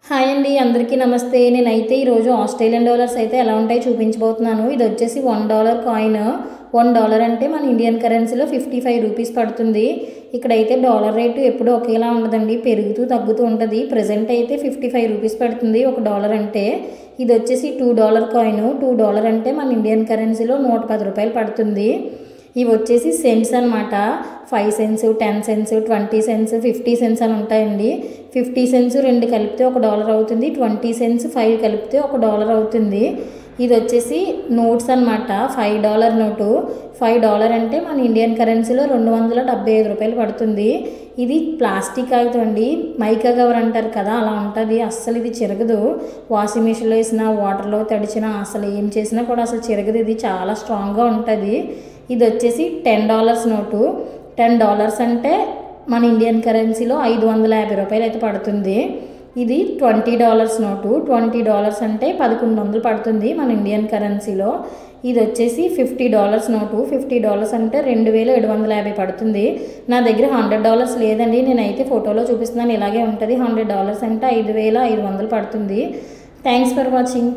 Hi అండి, అందరికీ నమస్తే. నేనైతే ఈరోజు ఆస్ట్రేలియన్ డాలర్స్ అయితే ఎలా ఉంటాయో చూపించబోతున్నాను. ఇది వచ్చేసి $1 కాయిన్. $1 అంటే మన ఇండియన్ కరెన్సీలో 55 రూపీస్ పడుతుంది. ఇక్కడైతే డాలర్ రేటు ఎప్పుడూ ఒకేలా ఉండదండి, పెరుగుతూ తగ్గుతూ ఉంటుంది. ప్రజెంట్ అయితే 55 రూపీస్ పడుతుంది ఒక డాలర్ అంటే. ఇది వచ్చేసి $2 కాయిన్. $2 అంటే మన ఇండియన్ కరెన్సీలో 110 రూపాయలు పడుతుంది. ఇవి వచ్చేసి సెంట్స్ అనమాట. 5 సెంట్స్, 10 సెంట్స్, 20 సెంట్స్, 50 సెంట్స్ అని ఉంటాయండి. 50 సెంట్స్ 2 కలిపితే $1 అవుతుంది. 20 సెంట్స్ 5 కలిపితే $1 అవుతుంది. ఇది వచ్చేసి నోట్స్ అనమాట. $5 నోటు. $5 అంటే మన ఇండియన్ కరెన్సీలో 275 రూపాయలు పడుతుంది. ఇది ప్లాస్టిక్ కాగితం అండి, మైకా కవర్ అంటారు కదా, అలా ఉంటుంది. అస్సలు ఇది చిరగదు. వాషింగ్ మిషన్లో వేసినా, వాటర్లో తడిచినా, అసలు ఏం చేసినా కూడా అసలు చిరగదు. ఇది చాలా స్ట్రాంగ్గా ఉంటుంది. ఇది వచ్చేసి $10 నోటు. $10 అంటే మన ఇండియన్ కరెన్సీలో 550 రూపాయలు అయితే పడుతుంది. ఇది $20 నోటు. $20 అంటే 1100 పడుతుంది మన ఇండియన్ కరెన్సీలో. ఇది వచ్చేసి $50 నోటు. $50 అంటే 2750 పడుతుంది. నా దగ్గర $100 లేదండి, నేనైతే ఫోటోలో చూపిస్తున్నాను, ఇలాగే ఉంటుంది. $100 అంటే 5500 పడుతుంది. Thanks for watching.